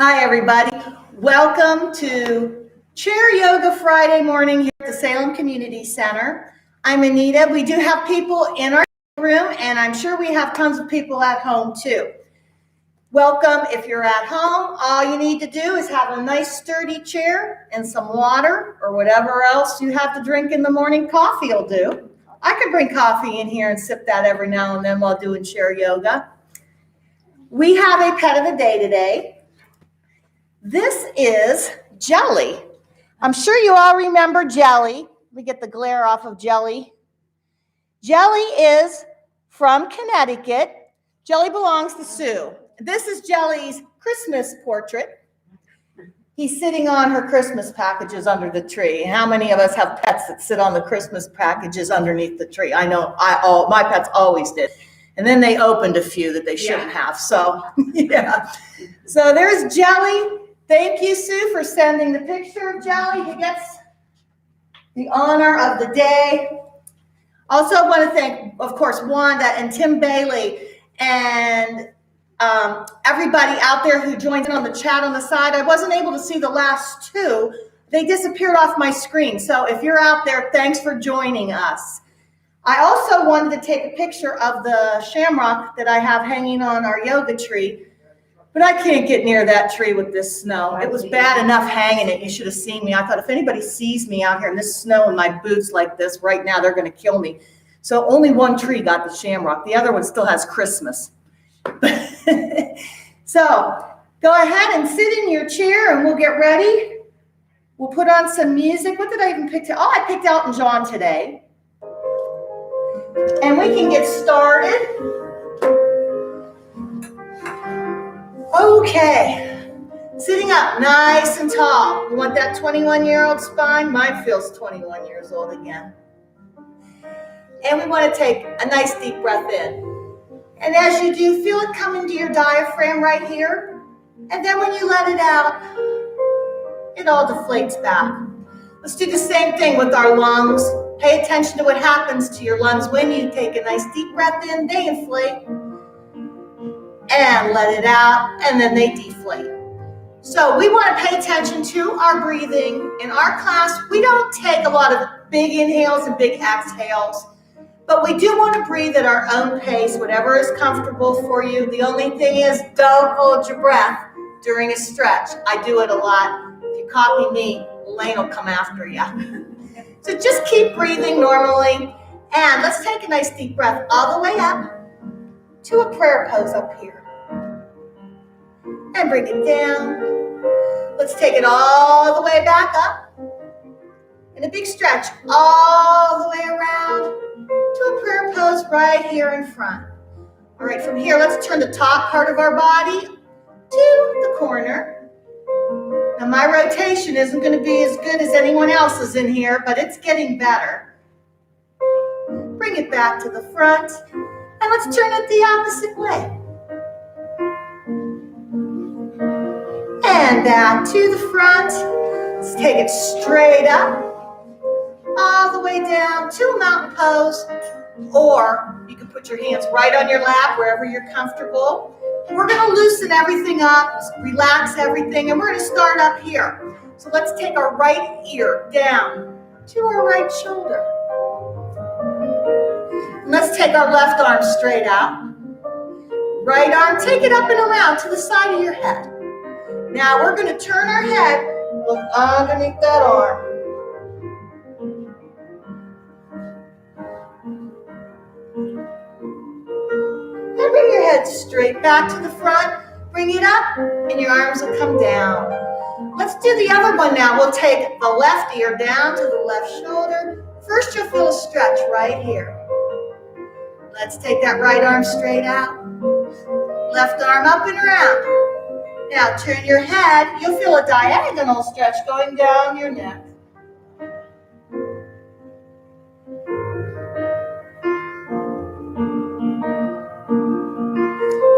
Hi, everybody. Welcome to Chair Yoga Friday morning here at the Salem Community Center. I'm Anita. We do have people in our room, and I'm sure we have tons of people at home too. Welcome. If you're at home, all you need to do is have a nice sturdy chair and some water or whatever else you have to drink in the morning. Coffee will do. I could bring coffee in here and sip that every now and then while doing chair yoga. We have a pet of the day today. This is Jelly. I'm sure you all remember Jelly. Let me get the glare off of Jelly. Jelly is from Connecticut. Jelly belongs to Sue. This is Jelly's Christmas portrait. He's sitting on her Christmas packages under the tree. How many of us have pets that sit on the Christmas packages underneath the tree? I know my pets always did. And then they opened a few that they shouldn't have. So, yeah. So there's Jelly. Thank you, Sue, for sending the picture of Jelly. He gets the honor of the day. Also want to thank, of course, Wanda and Tim Bailey and everybody out there who joined in on the chat on the side. I wasn't able to see the last two. They disappeared off my screen. So if you're out there, thanks for joining us. I also wanted to take a picture of the shamrock that I have hanging on our yoga tree. But I can't get near that tree with this snow. It was bad enough hanging it. You should have seen me. I thought if anybody sees me out here in this snow and my boots like this right now, they're going to kill me. So only one tree got the shamrock. The other one still has Christmas. So go ahead and sit in your chair and we'll get ready. We'll put on some music. What did I even pick? Oh, I picked Elton John today. And we can get started. Okay, sitting up nice and tall. You want that 21-year-old spine? Mine feels 21 years old again. And we want to take a nice deep breath in. And as you do, feel it come into your diaphragm right here. And then when you let it out, it all deflates back. Let's do the same thing with our lungs. Pay attention to what happens to your lungs when you take a nice deep breath in. They inflate. And let it out, and then they deflate. So we want to pay attention to our breathing. In our class, we don't take a lot of big inhales and big exhales, but we do want to breathe at our own pace, whatever is comfortable for you. The only thing is, don't hold your breath during a stretch. I do it a lot. If you copy me, Elaine will come after you. So just keep breathing normally, and let's take a nice deep breath all the way up to a prayer pose up here. And bring it down. Let's take it all the way back up. And a big stretch all the way around to a prayer pose right here in front. All right, from here, let's turn the top part of our body to the corner. Now, my rotation isn't going to be as good as anyone else's in here, but it's getting better. Bring it back to the front. And let's turn it the opposite way. And back to the front. Let's take it straight up, all the way down to a mountain pose. Or you can put your hands right on your lap, wherever you're comfortable. We're going to loosen everything up, relax everything, and we're going to start up here. So let's take our right ear down to our right shoulder. Let's take our left arm straight out. Right arm, take it up and around to the side of your head. Now we're going to turn our head, look underneath that arm. And bring your head straight back to the front. Bring it up, and your arms will come down. Let's do the other one now. We'll take the left ear down to the left shoulder. First, you'll feel a stretch right here. Let's take that right arm straight out. Left arm up and around. Now turn your head. You'll feel a diagonal stretch going down your neck.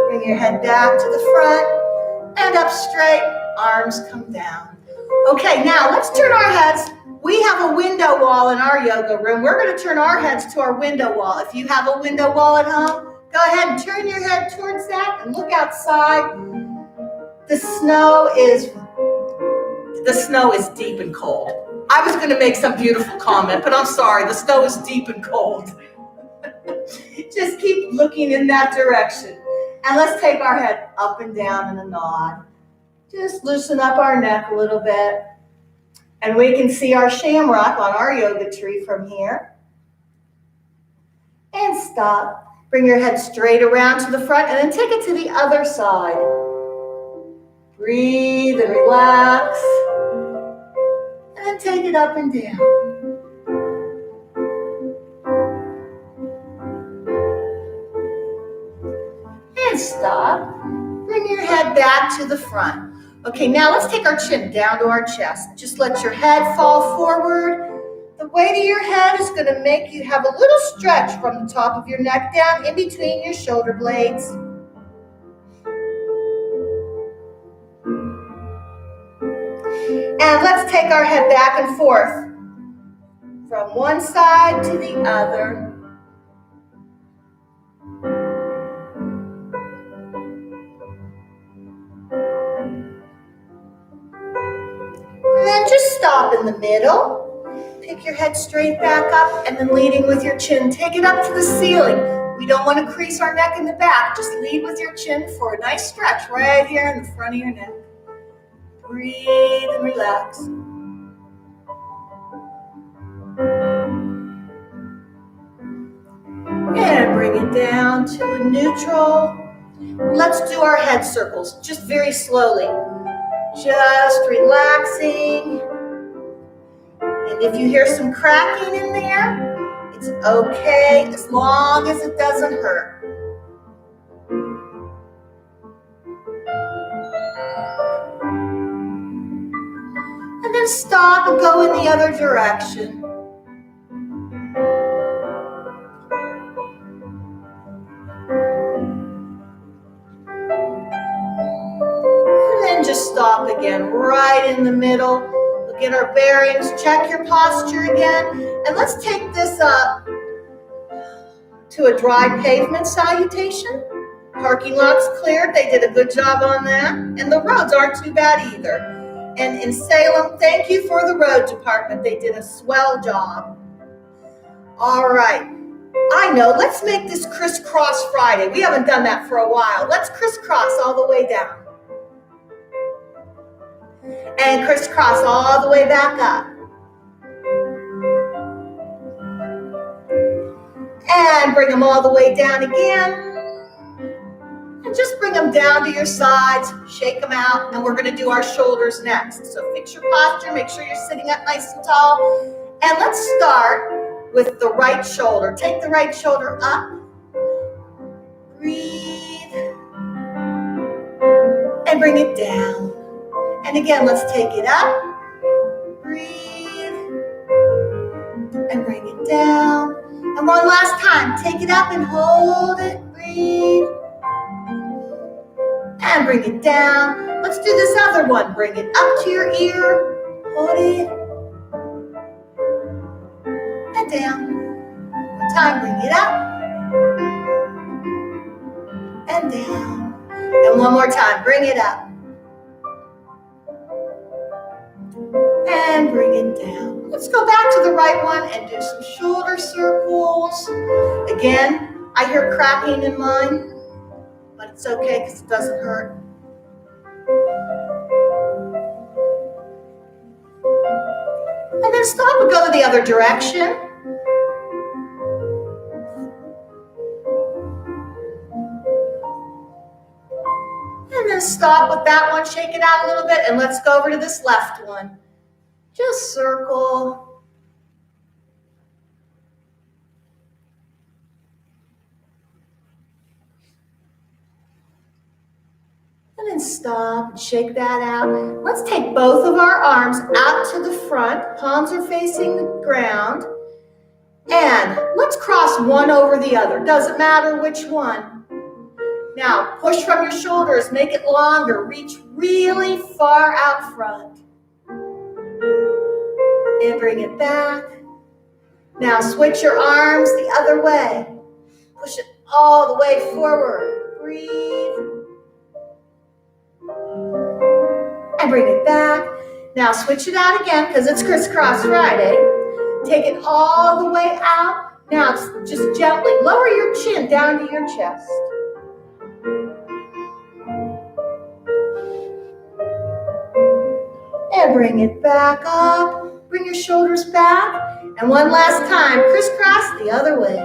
Bring your head back to the front and up straight. Arms come down. Okay, now let's turn our heads. We have a window wall in our yoga room. We're going to turn our heads to our window wall. If you have a window wall at home, go ahead and turn your head towards that and look outside. The snow is deep and cold. I was going to make some beautiful comment, but I'm sorry. The snow is deep and cold. Just keep looking in that direction. And let's take our head up and down in a nod. Just loosen up our neck a little bit. And we can see our shamrock on our yoga tree from here. And stop. Bring your head straight around to the front and then take it to the other side. Breathe and relax. And then take it up and down. And stop. Bring your head back to the front. Okay, now let's take our chin down to our chest. Just let your head fall forward. The weight of your head is going to make you have a little stretch from the top of your neck down in between your shoulder blades. And let's take our head back and forth from one side to the other. And then just stop in the middle. Pick your head straight back up and then leading with your chin. Take it up to the ceiling. We don't want to crease our neck in the back. Just lead with your chin for a nice stretch right here in the front of your neck. Breathe and relax. And bring it down to a neutral. Let's do our head circles, just very slowly. Just relaxing. And if you hear some cracking in there, it's okay as long as it doesn't hurt. And then stop and go in the other direction. And then just stop again, right in the middle. Look at our bearings, check your posture again. And let's take this up to a dry pavement salutation. Parking lot's cleared, they did a good job on that. And the roads aren't too bad either. And in Salem, thank you for the road department. They did a swell job. All right. I know, let's make this crisscross Friday. We haven't done that for a while. Let's crisscross all the way down. And crisscross all the way back up. And bring them all the way down again. And just bring them down to your sides, shake them out, and we're going to do our shoulders next. So fix your posture, make sure you're sitting up nice and tall. And let's start with the right shoulder. Take the right shoulder up. Breathe. And bring it down. And again, let's take it up. Breathe. And bring it down. And one last time, take it up and hold it. Breathe. And bring it down. Let's do this other one. Bring it up to your ear. Hold it. And down. One time, bring it up. And down. And one more time, bring it up. And bring it down. Let's go back to the right one and do some shoulder circles. Again, I hear cracking in mine. But it's okay because it doesn't hurt. And then stop and go to the other direction. And then stop with that one, shake it out a little bit, and let's go over to this left one. Just circle. And then stop and shake that out. Let's take both of our arms out to the front. Palms are facing the ground. And let's cross one over the other. Doesn't matter which one. Now, push from your shoulders. Make it longer. Reach really far out front. And bring it back. Now, switch your arms the other way. Push it all the way forward. Breathe. bring it back. Now switch it out again because it's crisscross Friday. Take it all the way out. Now just gently lower your chin down to your chest. And bring it back up. Bring your shoulders back. And one last time, crisscross the other way.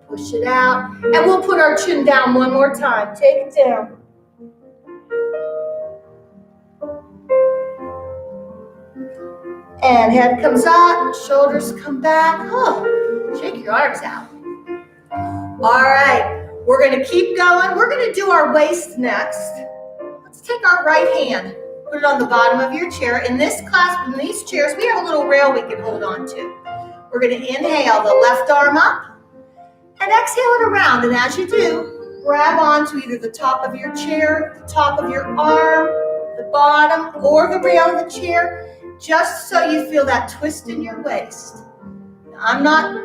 Push it out. And we'll put our chin down one more time. Take it down. And head comes up, shoulders come back. Oh, shake your arms out. All right, we're gonna keep going. We're gonna do our waist next. Let's take our right hand, put it on the bottom of your chair. In this class, in these chairs, we have a little rail we can hold on to. We're gonna inhale the left arm up and exhale it around. And as you do, grab onto either the top of your chair, the top of your arm, the bottom, or the rail of the chair, just so you feel that twist in your waist. Now, I'm not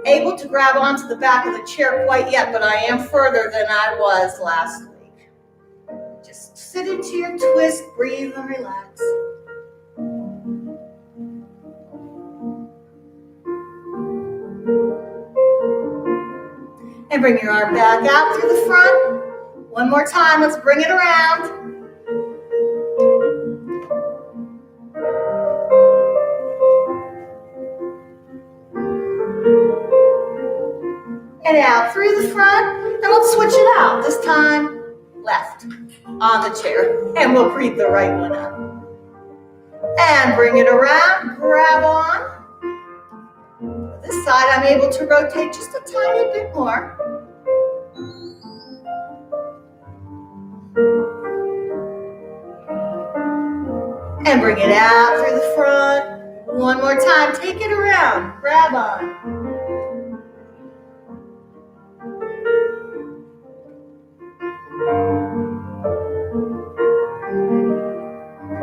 able to grab onto the back of the chair quite yet, but I am further than I was last week. Just sit into your twist, breathe and relax. And bring your arm back out through the front. One more time, let's bring it around. And out through the front, and let's switch it out. This time, left on the chair, and we'll breathe the right one up. And bring it around, grab on. This side, I'm able to rotate just a tiny bit more. And bring it out through the front. One more time, take it around, grab on.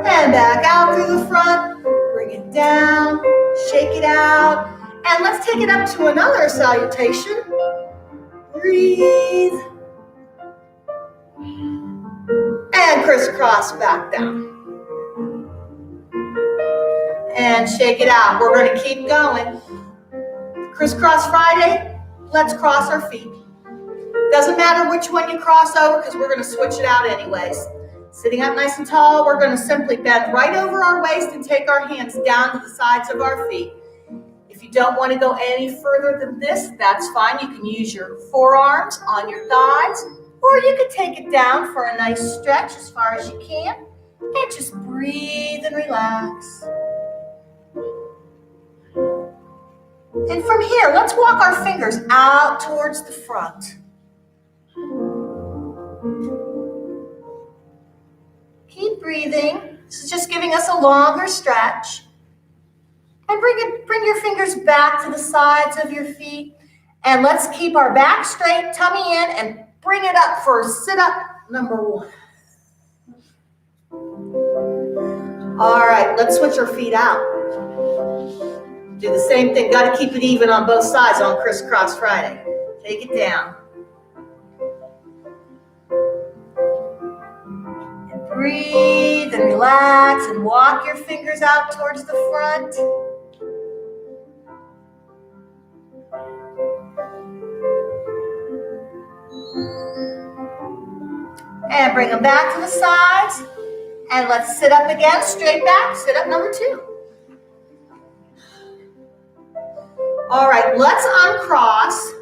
And back out through the front, bring it down, shake it out, and let's take it up to another salutation. Breathe. And crisscross back down. And shake it out. We're going to keep going. Crisscross Friday, let's cross our feet. Doesn't matter which one you cross over because we're going to switch it out anyways. Sitting up nice and tall, we're going to simply bend right over our waist and take our hands down to the sides of our feet. If you don't want to go any further than this, that's fine. You can use your forearms on your thighs, or you can take it down for a nice stretch as far as you can, and just breathe and relax. And from here, let's walk our fingers out towards the front. Keep breathing. This is just giving us a longer stretch. And bring your fingers back to the sides of your feet. And let's keep our back straight, tummy in, and bring it up for sit-up number 1. All right, let's switch our feet out. Do the same thing. Got to keep it even on both sides on Crisscross Friday. Take it down. And breathe and relax and walk your fingers out towards the front. And bring them back to the sides. And let's sit up again, straight back, sit up number 2. All right, let's uncross.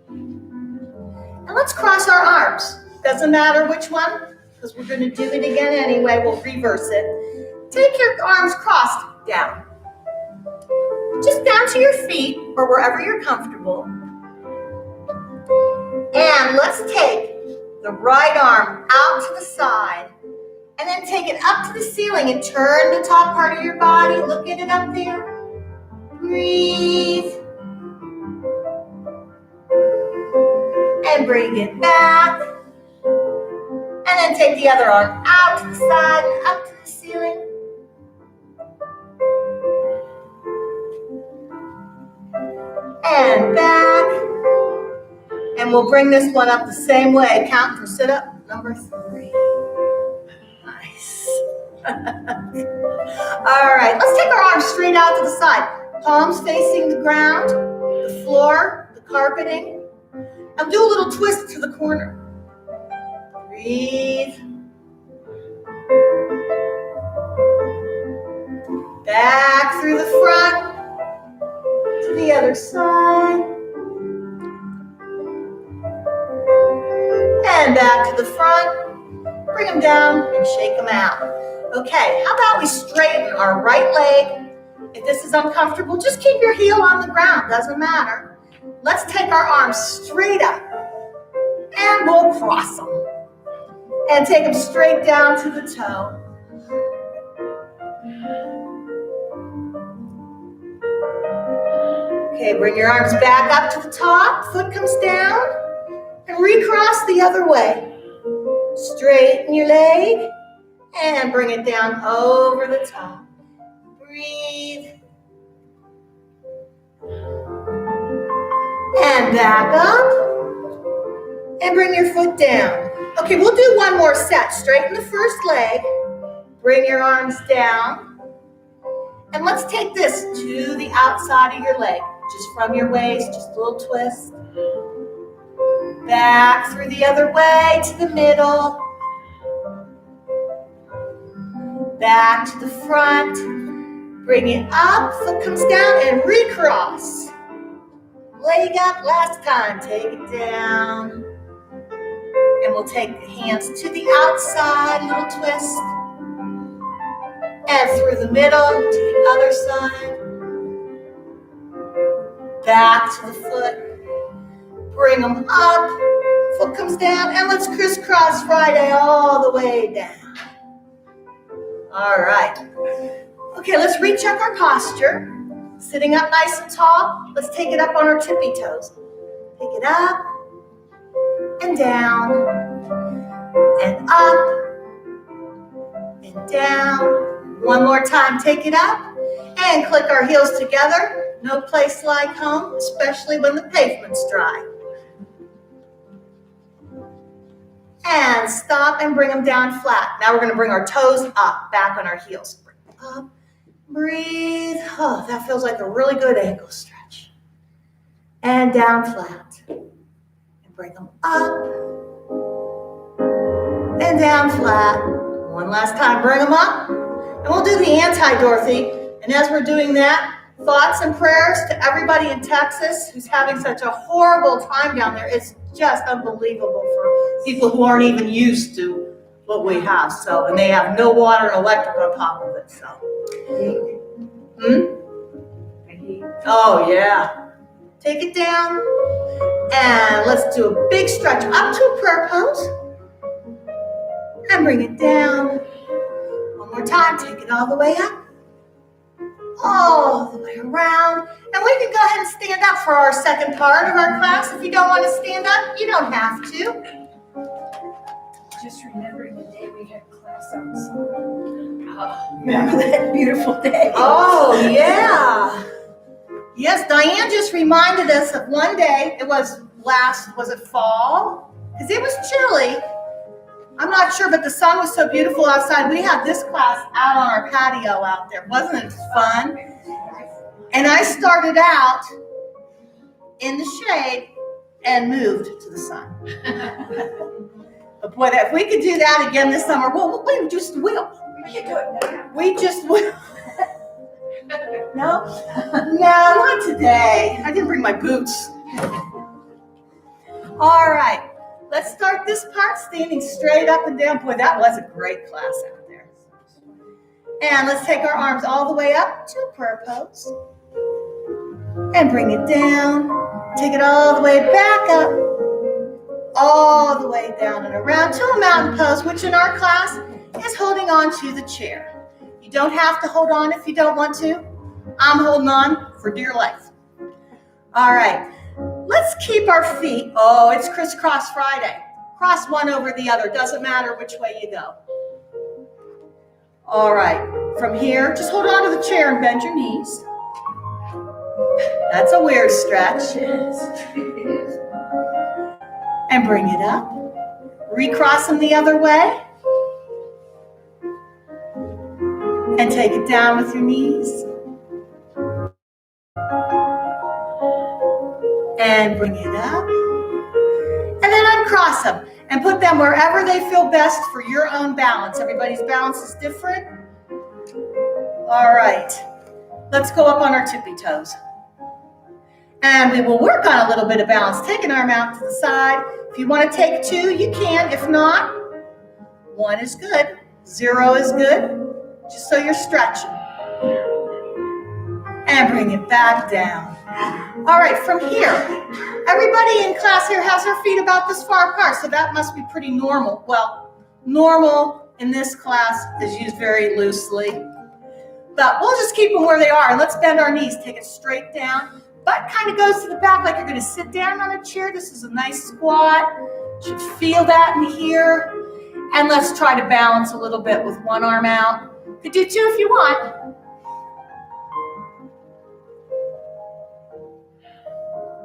And let's cross our arms. Doesn't matter which one, because we're going to do it again anyway. We'll reverse it. Take your arms crossed down. Just down to your feet or wherever you're comfortable. And let's take the right arm out to the side. And then take it up to the ceiling and turn the top part of your body. Look at it up there. Breathe. And bring it back. And then take the other arm out to the side and up to the ceiling. And back. And we'll bring this one up the same way. Count for sit-up number 3. Nice. All right, let's take our arms straight out to the side. Palms facing the ground, the floor, the carpeting. And do a little twist to the corner. Breathe. Back through the front to the other side. And back to the front. Bring them down and shake them out. Okay, how about we straighten our right leg? If this is uncomfortable, just keep your heel on the ground, doesn't matter. Let's take our arms straight up and we'll cross them. And take them straight down to the toe. Okay, bring your arms back up to the top, foot comes down, and recross the other way. Straighten your leg and bring it down over the top. Breathe. And back up. And bring your foot down. Okay, we'll do one more set. Straighten the first leg. Bring your arms down. And let's take this to the outside of your leg. Just from your waist, just a little twist. Back through the other way to the middle. Back to the front. Bring it up, foot comes down and recross. Leg up, last time, take it down. And we'll take the hands to the outside, little twist. And through the middle to the other side. Back to the foot. Bring them up, foot comes down, and let's crisscross Friday all the way down. All right. Okay, let's recheck our posture. Sitting up nice and tall, let's take it up on our tippy toes. Take it up, and down, and up, and down. One more time, take it up, and click our heels together. No place like home, especially when the pavement's dry. And stop and bring them down flat. Now we're going to bring our toes up, back on our heels. Bring them up, breathe. Oh, that feels like a really good ankle stretch. And down flat. And bring them up. And down flat. One last time, bring them up. And we'll do the anti-Dorothy. And as we're doing that, thoughts and prayers to everybody in Texas who's having such a horrible time down there. It's just unbelievable for people who aren't even used to what we have. So, and they have no water and electric on top of it. So, oh yeah. Take it down, and let's do a big stretch up to a prayer pose, and bring it down. One more time. Take it all the way up. All the way around. And we can go ahead and stand up for our second part of our class. If you don't want to stand up, you don't have to. Just remembering the day we had class outside. Oh, remember that beautiful day? Oh, yeah. Yes, Diane just reminded us of one day. It was it fall? Because it was chilly. I'm not sure, but the sun was so beautiful outside. We had this class out on our patio out there. Wasn't it fun? And I started out in the shade and moved to the sun. But if we could do that again this summer, well, we just will. We can do it now. We just will. No, not today. I didn't bring my boots. All right. Let's start this part standing straight up and down. Boy, that was a great class out there. And let's take our arms all the way up to a prayer pose. And bring it down. Take it all the way back up. All the way down and around to a mountain pose, which in our class is holding on to the chair. You don't have to hold on if you don't want to. I'm holding on for dear life. All right. Let's keep our feet. Oh, it's crisscross Friday. Cross one over the other. Doesn't matter which way you go. All right. From here, just hold on to the chair and bend your knees. That's a weird stretch. And bring it up. Recross them the other way. And take it down with your knees. And bring it up. And then uncross them and put them wherever they feel best for your own balance. Everybody's balance is different. All right. Let's go up on our tippy toes. And we will work on a little bit of balance. Take an arm out to the side. If you want to take 2, you can. If not, 1 is good. 0 is good. Just so you're stretching. And bring it back down. All right, from here, everybody in class here has their feet about this far apart, so that must be pretty normal. Well, normal in this class is used very loosely, but we'll just keep them where they are. And let's bend our knees, take it straight down. Butt kind of goes to the back like you're going to sit down on a chair. This is a nice squat. Should feel that in here. And let's try to balance a little bit with one arm out. You could do 2 if you want.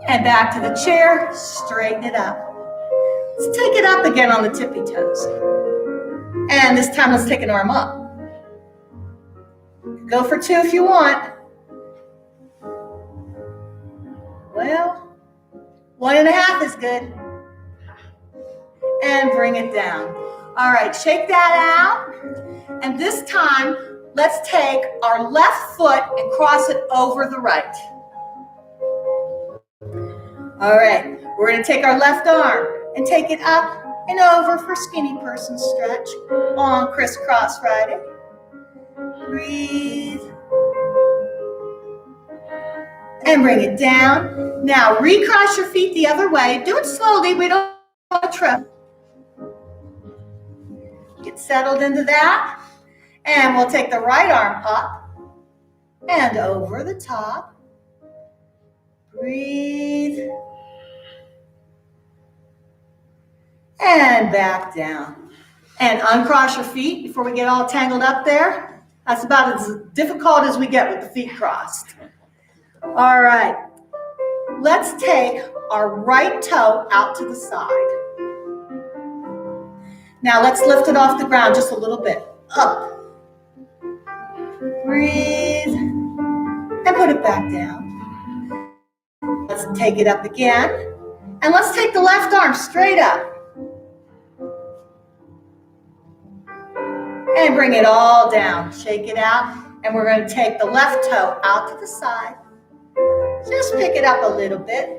And back to the chair, straighten it up. Let's take it up again on the tippy toes. And this time let's take an arm up. Go for 2 if you want. Well, 1.5 is good. And bring it down. All right, shake that out. And this time, let's take our left foot and cross it over the right. All right, we're going to take our left arm and take it up and over for skinny person stretch on crisscross Friday. Breathe. And bring it down. Now, recross your feet the other way. Do it slowly. We don't want to trip. Get settled into that. And we'll take the right arm up and over the top. Breathe. And back down. And uncross your feet before we get all tangled up there. That's about as difficult as we get with the feet crossed. All right. Let's take our right toe out to the side. Now let's lift it off the ground just a little bit. Up. Breathe. And put it back down. Let's take it up again. And let's take the left arm straight up. And bring it all down. Shake it out. And we're going to take the left toe out to the side. Just pick it up a little bit.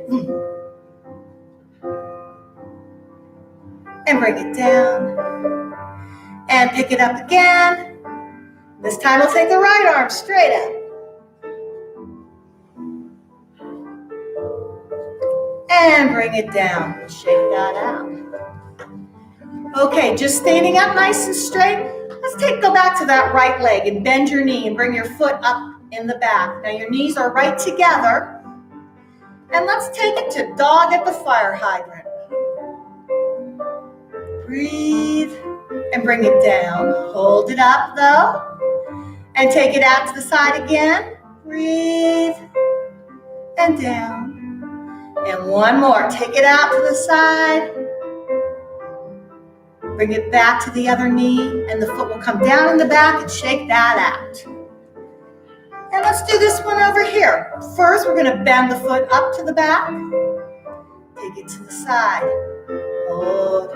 And bring it down. And pick it up again. This time we'll take the right arm straight up. And bring it down. Shake that out. Okay, just standing up nice and straight. Let's go back to that right leg and bend your knee and bring your foot up in the back. Now your knees are right together. And let's take it to dog at the fire hydrant. Breathe and bring it down. Hold it up though. And take it out to the side again. Breathe and down. And one more. Take it out to the side. Bring it back to the other knee, and the foot will come down in the back and shake that out. And let's do this one over here. First, we're going to bend the foot up to the back. Take it to the side. Hold.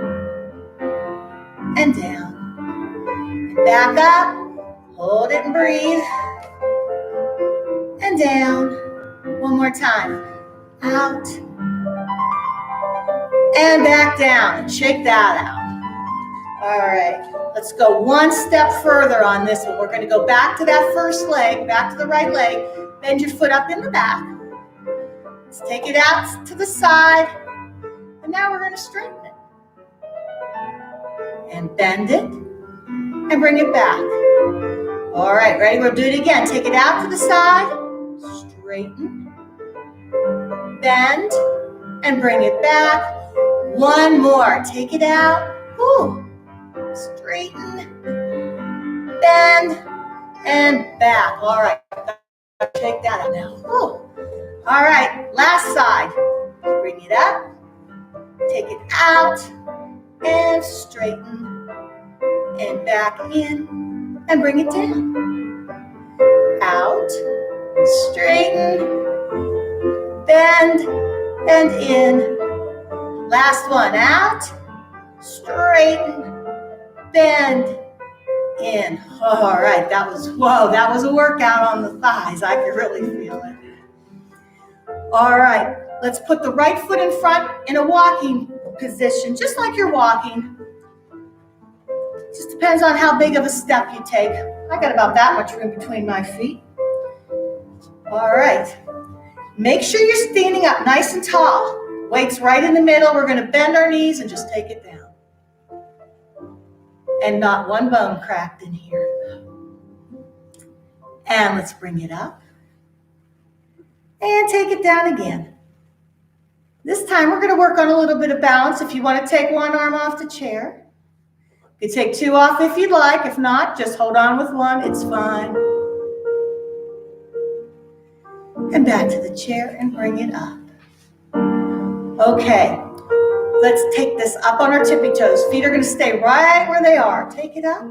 And down. And back up. Hold it and breathe. And down. One more time. Out. And back down. And shake that out. All right, let's go one step further on this one. We're going to go back to that first leg, back to the right leg. Bend your foot up in the back. Let's take it out to the side. And now we're going to straighten it. And bend it. And bring it back. All right, ready? We'll do it again. Take it out to the side. Straighten. Bend. And bring it back. One more. Take it out. Ooh. Straighten, bend, and back. All right, take that out now. Ooh. All right, last side. Bring it up, take it out, and straighten, and back in, and bring it down. out, straighten, bend, and in. Last one, out, straighten, bend, in. All right, that was a workout on the thighs. I could really feel it. All right, let's put the right foot in front in a walking position, just like you're walking. Just depends on how big of a step you take. I got about that much room between my feet. All right, make sure you're standing up nice and tall. Weights right in the middle. We're going to bend our knees and just take it down. And not one bone cracked in here. And let's bring it up. And take it down again. This time we're going to work on a little bit of balance. If you want to take one arm off the chair, you can take two off if you'd like. If not, just hold on with one. It's fine. And back to the chair and bring it up. Okay, let's take this up on our tippy toes. Feet are going to stay right where they are. Take it up.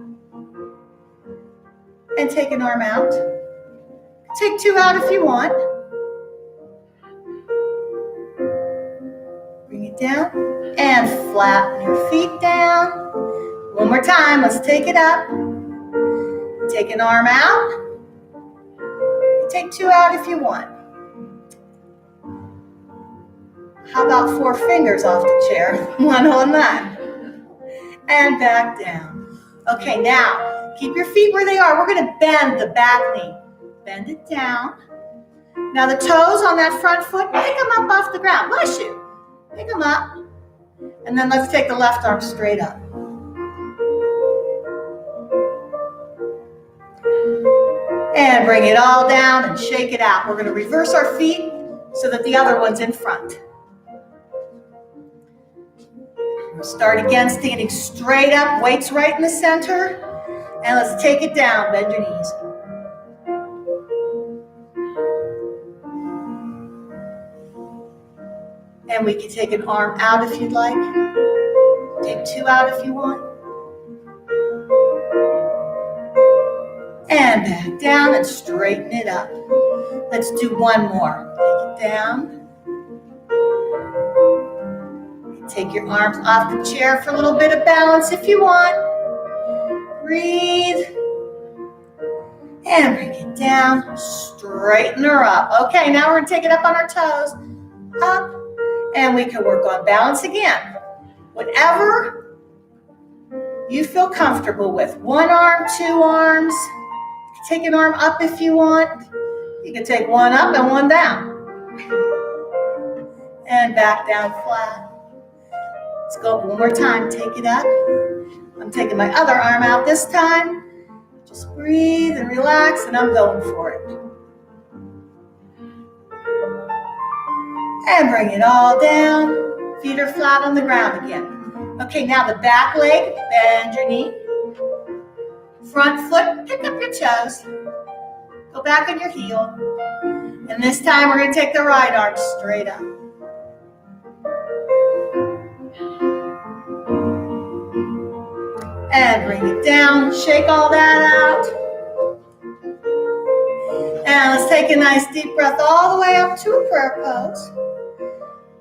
And take an arm out. Take two out if you want. Bring it down and flatten your feet down. One more time, let's take it up. Take an arm out. Take two out if you want. How about 4 fingers off the chair? One on that. And back down. Okay, now keep your feet where they are. We're going to bend the back knee. Bend it down. Now the toes on that front foot, pick them up off the ground. Bless you. Pick them up. And then let's take the left arm straight up. And bring it all down and shake it out. We're going to reverse our feet so that the other one's in front. We'll start again standing straight up, weights right in the center. And let's take it down, bend your knees. And we can take an arm out if you'd like. Take two out if you want. And back down and straighten it up. Let's do one more. Take it down. Take your arms off the chair for a little bit of balance if you want. Breathe. And bring it down. Straighten her up. Okay, now we're going to take it up on our toes. Up. And we can work on balance again. Whatever you feel comfortable with. One arm, two arms. Take an arm up if you want. You can take one up and one down. And back down flat. Let's go one more time. Take it up. I'm taking my other arm out this time. Just breathe and relax, and I'm going for it. And bring it all down. Feet are flat on the ground again. Okay, now the back leg, bend your knee. Front foot, pick up your toes. Go back on your heel. And this time we're going to take the right arm straight up. And bring it down, shake all that out. And let's take a nice deep breath all the way up to a prayer pose.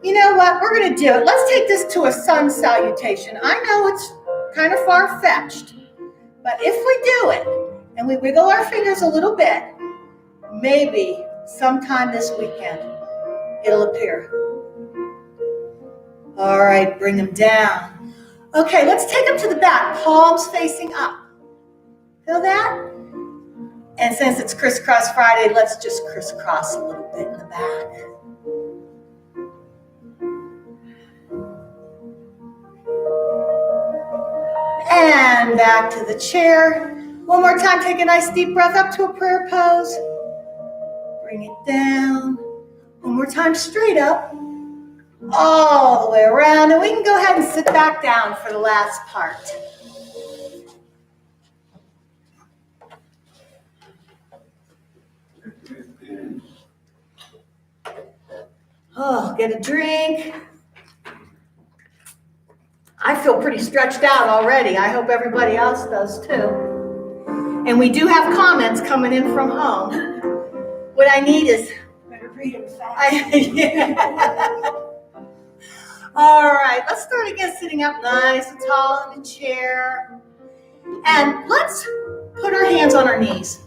You know what, we're going to do it. Let's take this to a sun salutation. I know it's kind of far-fetched, but if we do it and we wiggle our fingers a little bit, maybe sometime this weekend it'll appear. All right, bring them down. Okay, let's take them to the back, palms facing up. Feel that? And since it's Crisscross Friday, let's just crisscross a little bit in the back. And back to the chair. One more time, take a nice deep breath up to a prayer pose. Bring it down. One more time, straight up. All the way around, and we can go ahead and sit back down for the last part. Oh, get a drink. I feel pretty stretched out already. I hope everybody else does too. And we do have comments coming in from home. What I need is, Better read them fast. All right, let's start again sitting up nice and tall in the chair. And let's put our hands on our knees.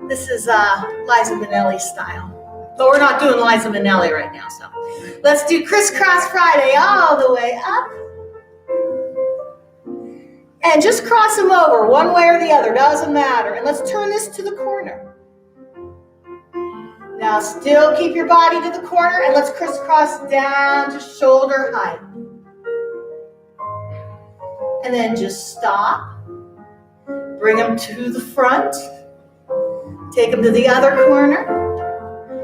This is Liza Minnelli style. But we're not doing Liza Minnelli right now, so. Let's do crisscross Friday all the way up. And just cross them over one way or the other, doesn't matter. And let's turn this to the corner. Now still keep your body to the corner and let's crisscross down to shoulder height. And then just stop. Bring them to the front. Take them to the other corner.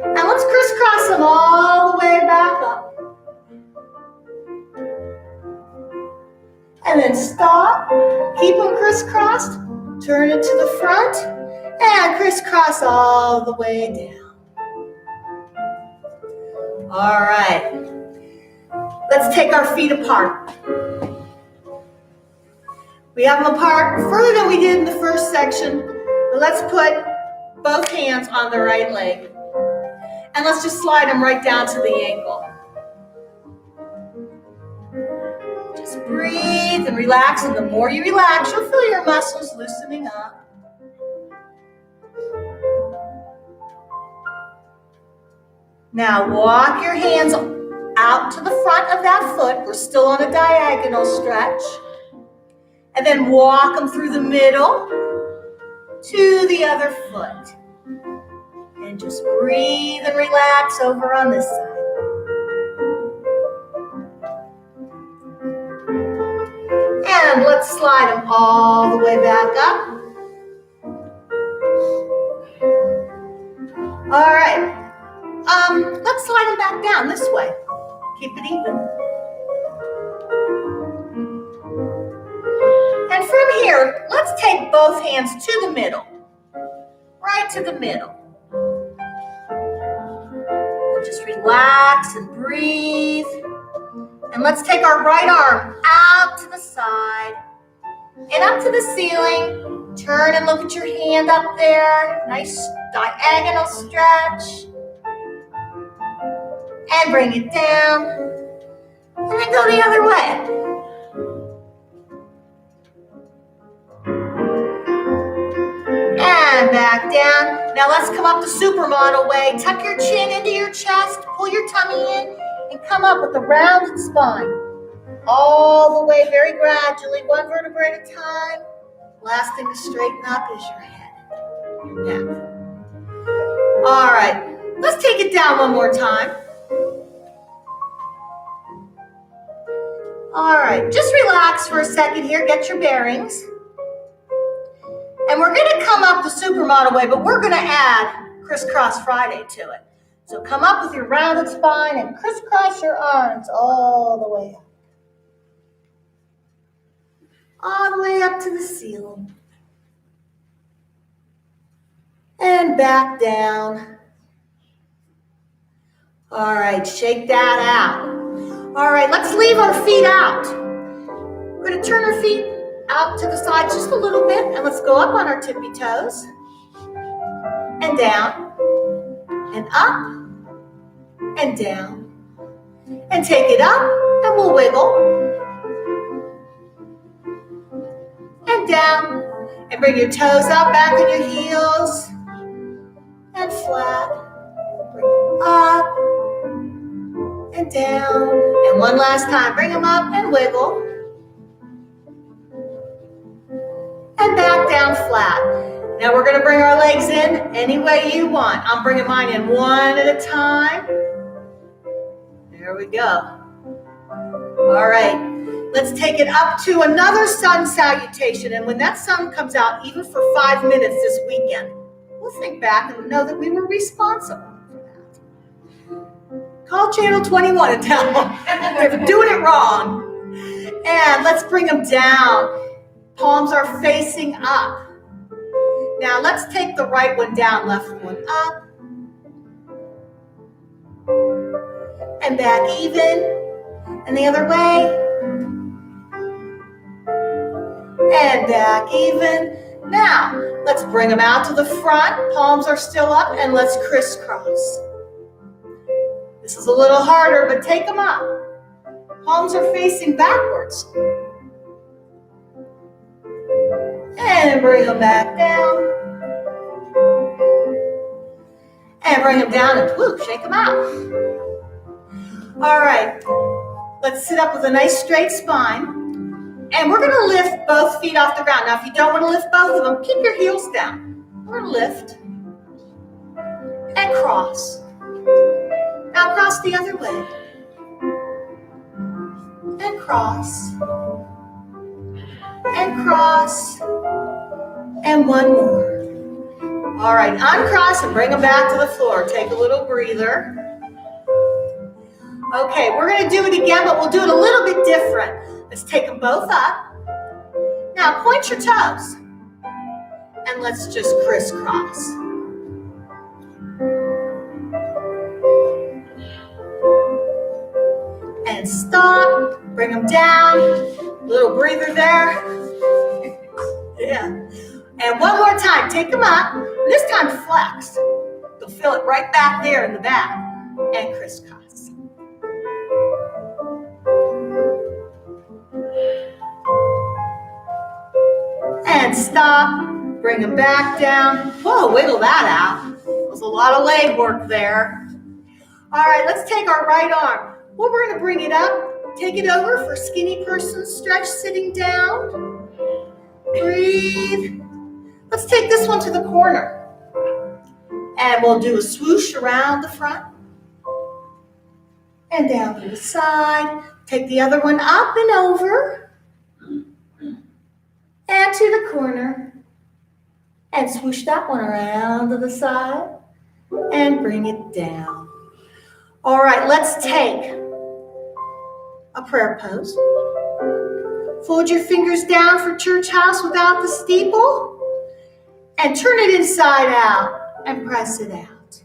And let's crisscross them all the way back up. And then stop. Keep them crisscrossed. Turn it to the front. And crisscross all the way down. All right. Let's take our feet apart. We have them apart further than we did in the first section. But let's put both hands on the right leg. And let's just slide them right down to the ankle. Just breathe and relax. And the more you relax, you'll feel your muscles loosening up. Now walk your hands out to the front of that foot. We're still on a diagonal stretch. And then walk them through the middle to the other foot. And just breathe and relax over on this side. And let's slide them all the way back up. All right. Let's slide them back down this way. Keep it even. And from here, let's take both hands to the middle. Right to the middle. And just relax and breathe. And let's take our right arm out to the side and up to the ceiling. Turn and look at your hand up there. Nice diagonal stretch. And bring it down. And then go the other way. And back down. Now let's come up the supermodel way. Tuck your chin into your chest. Pull your tummy in. And come up with a rounded spine. All the way very gradually. One vertebra at a time. Last thing to straighten up is your head. Your neck. All right. Let's take it down one more time. All right, just relax for a second here, get your bearings. And we're gonna come up the supermodel way, but we're gonna add crisscross Friday to it. So come up with your rounded spine and crisscross your arms all the way up. All the way up to the ceiling. And back down. All right, shake that out. All right, let's leave our feet out. We're going to turn our feet out to the side just a little bit, and let's go up on our tippy toes, and down, and up, and down, and take it up, and we'll wiggle, and down, and bring your toes up, back on your heels, and flat, bring them up, and down, and one last time, bring them up and wiggle, and back down flat. Now we're going to bring our legs in any way you want. I'm bringing mine in one at a time. There we go. All right, let's take it up to another sun salutation, and when that sun comes out, even for 5 minutes this weekend, we'll think back and know that we were responsible. Call Channel 21 and tell them they're doing it wrong. And let's bring them down. Palms are facing up. Now let's take the right one down, left one up. And back even. And the other way. And back even. Now, Let's bring them out to the front. Palms are still up, and let's crisscross. This is a little harder, but take them up. Palms are facing backwards. And bring them back down. And bring them down and whoop, shake them out. All right, let's sit up with a nice straight spine. And we're gonna lift both feet off the ground. Now, if you don't wanna lift both of them, keep your heels down. We're gonna lift and cross. Now cross the other way. And cross. And cross. And one more. All right, uncross and bring them back to the floor. Take a little breather. Okay, we're gonna do it again, but we'll do it a little bit different. Let's take them both up. Now point your toes. And let's just crisscross. And stop, bring them down. Little breather there. Yeah. And one more time, take them up. This time flex. You'll feel it right back there in the back. And crisscross. And stop, bring them back down. Whoa, wiggle that out. There's a lot of leg work there. All right, let's take our right arm. Well, we're gonna bring it up. Take it over for skinny person stretch, sitting down. Breathe. Let's take this one to the corner. And we'll do a swoosh around the front. And down to the side. Take the other one up and over. And to the corner. And swoosh that one around to the side. And bring it down. All right, let's take a prayer pose. Fold your fingers down for church house without the steeple. And turn it inside out and press it out.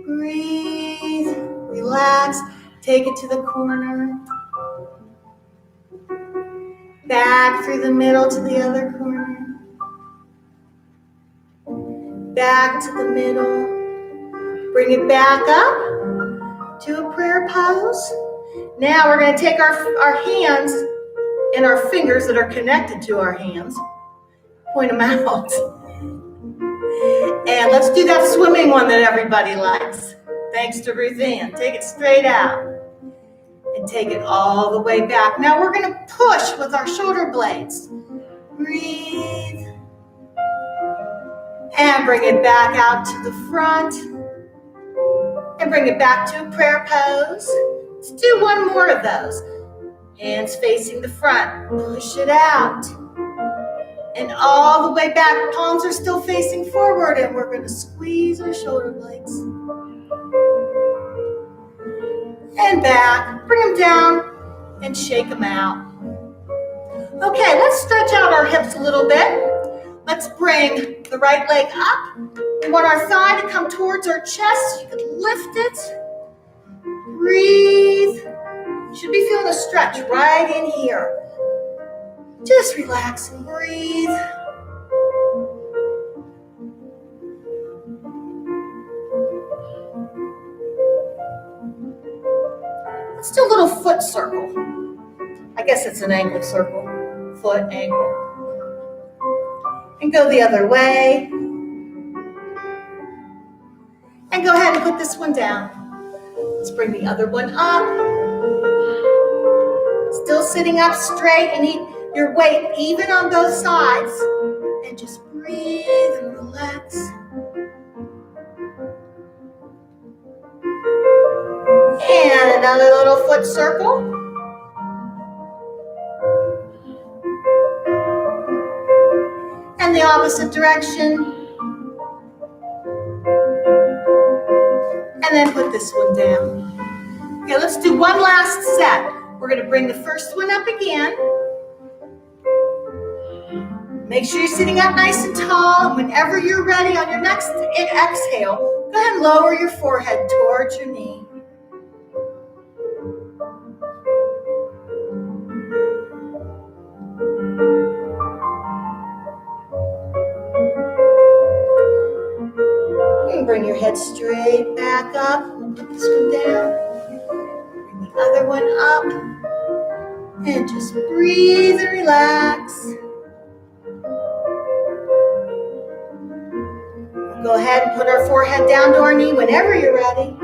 Breathe, relax, take it to the corner. Back through the middle to the other corner. Back to the middle. Bring it back up to a prayer pose. Now we're going to take our hands and our fingers that are connected to our hands. Point them out. And let's do that swimming one that everybody likes. Thanks to Ruth Ann. Take it straight out. And take it all the way back. Now we're going to push with our shoulder blades. Breathe. And bring it back out to the front. And bring it back to a prayer pose. Let's do one more of those. Hands facing the front. Push it out. And all the way back. Palms are still facing forward. And we're going to squeeze our shoulder blades. And back. Bring them down. And shake them out. Okay, let's stretch out our hips a little bit. Let's bring the right leg up. We want our thigh to come towards our chest. You could lift it. Breathe. You should be feeling a stretch right in here. Just relax and breathe. Let's do a little foot circle. I guess it's an ankle circle. Foot, ankle. And go the other way. And go ahead and put this one down. Let's bring the other one up. Still sitting up straight and eat your weight even on both sides. And just breathe and relax. And another little foot circle. And the opposite direction. And then put this one down. Okay, let's do one last set. We're going to bring the first one up again. Make sure you're sitting up nice and tall. And whenever you're ready on your next exhale, go ahead and lower your forehead towards your knee. head straight back up. We'll put this one down. Bring the other one up. And just breathe and relax. We'll go ahead and put our forehead down to our knee whenever you're ready.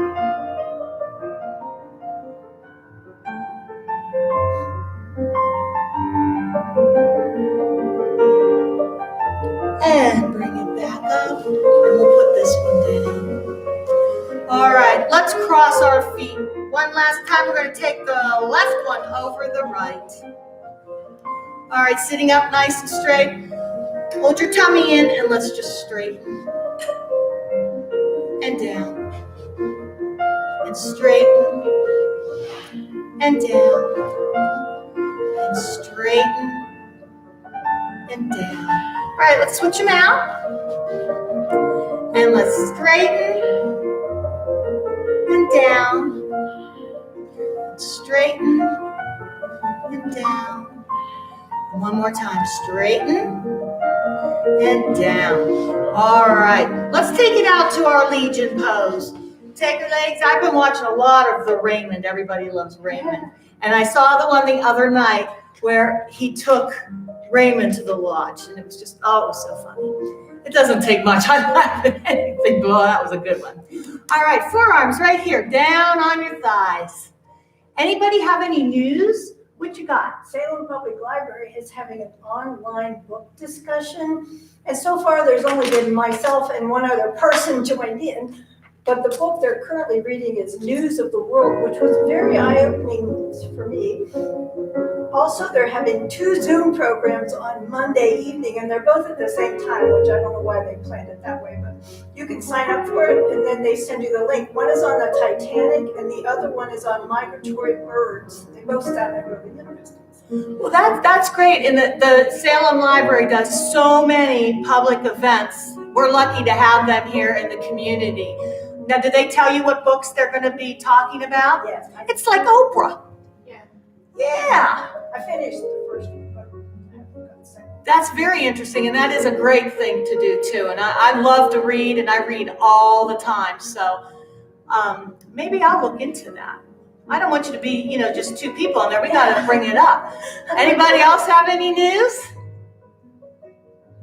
And bring it back up. And we'll put this one down. All right, let's cross our feet. One last time, we're going to take the left one over the right. All right, sitting up nice and straight. Hold your tummy in and let's just straighten. And down. And straighten. And down. And straighten. And down. All right, let's switch them out. And let's straighten. And down. Straighten. And down. One more time. Straighten. And down. All right. Let's take it out to our Legion pose. Take your legs. I've been watching a lot of the Raymond. Everybody loves Raymond. And I saw the one the other night where he took Raymond to the lodge. And it was just, oh, it was so funny. It doesn't take much. I laughed at anything, but that was a good one. All right. Forearms right here. Down on your thighs. Anybody have any news? What you got? Salem Public Library is having an online book discussion. And so far, there's only been myself and one other person joined in. But the book they're currently reading is News of the World, which was very eye-opening for me. Also, they're having 2 Zoom programs on Monday evening, and they're both at the same time, which I don't know why they planned it that way, but you can sign up for it, and then they send you the link. One is on the Titanic, and the other one is on migratory birds. They both sound really interesting. Well, that's great. And the Salem Library does so many public events. We're lucky to have them here in the community. Now, did they tell you what books they're going to be talking about? Yes. It's like Oprah. Yeah. Yeah. I finished the first one, but I haven't got the second. That's very interesting, and that is a great thing to do, too. And I love to read, and I read all the time. So maybe I'll look into that. I don't want you to be, just 2 people in there. We got to bring it up. Anybody else have any news?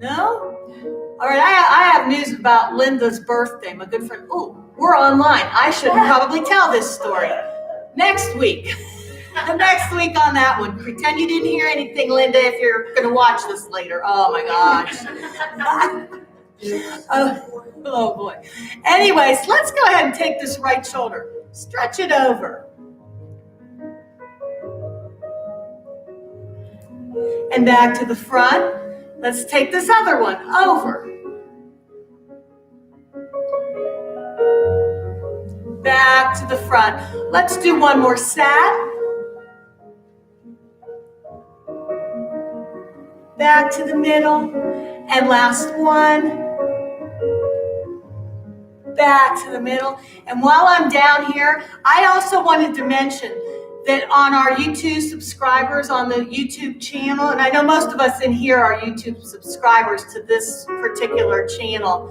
No? All right, I have news about Linda's birthday, my good friend. Oh, we're online. I should probably tell this story. Next week. Next week on that one. Pretend you didn't hear anything, Linda, if you're going to watch this later. Oh, my gosh. Oh, boy. Anyways, let's go ahead and take this right shoulder. Stretch it over. And back to the front. Let's take this other one over. Back to the front. Let's do one more set. Back to the middle. And last one. Back to the middle. And while I'm down here, I also wanted to mention that on our YouTube subscribers on the YouTube channel, and I know most of us in here are YouTube subscribers to this particular channel,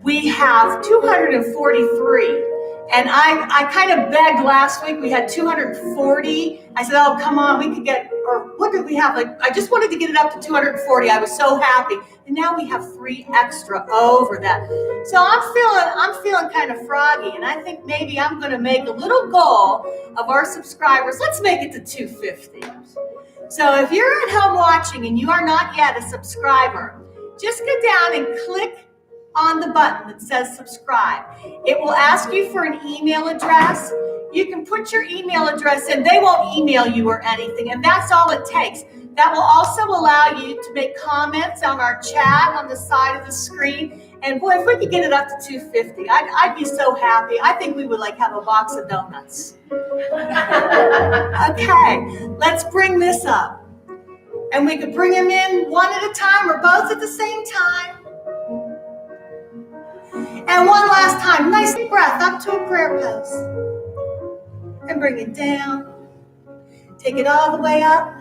we have 243. And I kind of begged last week, we had 240. I said, oh, come on, we could get, or what did we have? I just wanted to get it up to 240. I was so happy. And now we have 3 extra over that. So I'm feeling kind of froggy, and I think maybe I'm going to make a little goal of our subscribers. Let's make it to 250. So if you're at home watching and you are not yet a subscriber, just go down and click on the button that says subscribe. It will ask you for an email address. You can put your email address in. They won't email you or anything, and that's all it takes. That will also allow you to make comments on our chat on the side of the screen. And boy, if we could get it up to 250, I'd be so happy. I think we would have a box of donuts. Okay, let's bring this up. And we could bring them in one at a time or both at the same time. And one last time, nice deep breath up to a prayer pose. And bring it down. Take it all the way up.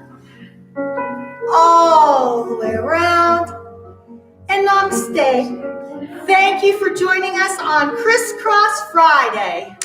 All the way around. And namaste. Thank you for joining us on Crisscross Friday.